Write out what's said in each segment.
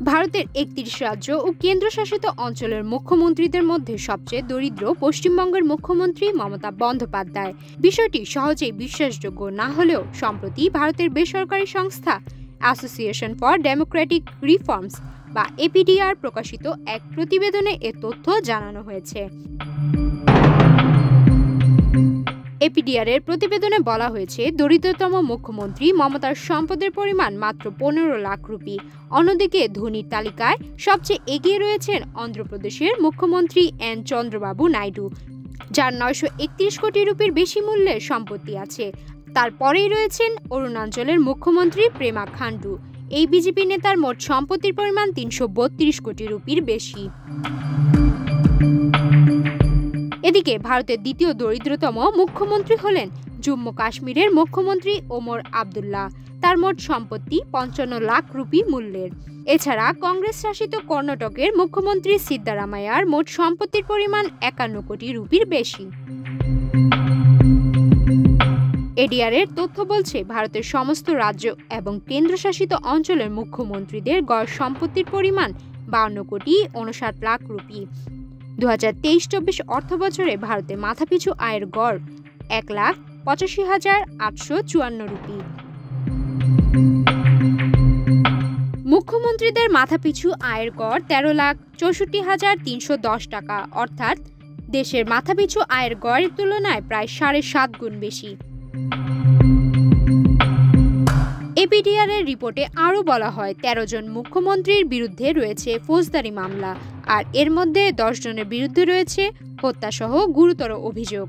ভারতের ৩১ রাজ্য ও কেন্দ্রশাসিত অঞ্চলের মুখ্যমন্ত্রীদের মধ্যে সবচেয়ে দরিদ্র পশ্চিমবঙ্গের মুখ্যমন্ত্রী মমতা বন্দ্যোপাধ্যায়। বিষয়টি সহজেই বিশ্বাসযোগ্য না হলেও সম্প্রতি ভারতের বেসরকারি সংস্থা অ্যাসোসিয়েশন ফর ডেমোক্রেটিক রিফর্মস বা এপিডিআর প্রকাশিত এক প্রতিবেদনে এ তথ্য জানানো হয়েছে। এপিডিআর এর প্রতিবেদনে বলা হয়েছে, দরিদ্রতম মুখ্যমন্ত্রী মমতার সম্পদের পরিমাণ মাত্র ১৫ লাখ রুপি। অন্যদিকে ধনীর তালিকায় সবচেয়ে এগিয়ে রয়েছেন অন্ধ্রপ্রদেশের মুখ্যমন্ত্রী এন চন্দ্রবাবু নাইডু, যার ৯৩১ কোটি রুপির বেশি মূল্যের সম্পত্তি আছে। তারপরেই রয়েছেন অরুণাচলের মুখ্যমন্ত্রী পেমা খান্ডু। এই বিজেপি নেতার মোট সম্পত্তির পরিমাণ ৩৩২ কোটি রুপির বেশি। এদিকে ভারতের দ্বিতীয় দরিদ্রতম মুখ্যমন্ত্রী হলেন জম্মু কাশ্মীরের মুখ্যমন্ত্রী ওমর আবদুল্লাহ। তার মোট সম্পত্তি ৫৫ লাখ রুপি মূল্যের। এছাড়া কংগ্রেস শাসিত কর্ণাটকের মুখ্যমন্ত্রী সিদ্দারামাইয়ার মোট সম্পত্তির পরিমাণ ৫১ কোটি রুপির বেশি। এডিআর এর তথ্য বলছে, ভারতের সমস্ত রাজ্য এবং কেন্দ্রশাসিত অঞ্চলের মুখ্যমন্ত্রীদের গড় সম্পত্তির পরিমাণ ৫২ কোটি ৫৯ লাখ রুপি। ২০২৩-২৪ অর্থবছরে ভারতে মাথাপিছু আয়ের গড় ১,৮৫,৮৫৪ রুপি। মুখ্যমন্ত্রীদের মাথাপিছু আয়ের গড় ১৩,৬৪,৩১০ টাকা, অর্থাৎ দেশের মাথাপিছু আয়ের গড়ের তুলনায় প্রায় ৭.৫ গুণ বেশি। এপিডিআর এর রিপোর্টে আরও বলা হয়, ১৩ জন মুখ্যমন্ত্রীর বিরুদ্ধে রয়েছে ফৌজদারি মামলা, আর এর মধ্যে ১০ জনের বিরুদ্ধে রয়েছে হত্যাসহ গুরুতর অভিযোগ।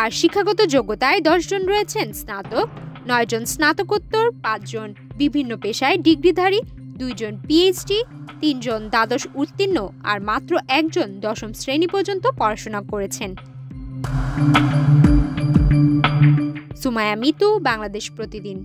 আর শিক্ষাগত যোগ্যতায় ১০ জন রয়েছেন স্নাতক, ৯ জন স্নাতকোত্তর, ৫ জন বিভিন্ন পেশায় ডিগ্রিধারী, ২ জন পিএইচডি, ৩ জন দ্বাদশ উত্তীর্ণ, আর মাত্র ১ জন ১০ম শ্রেণী পর্যন্ত পড়াশোনা করেছেন। সুমাইয়া মিতু, বাংলাদেশ প্রতিদিন।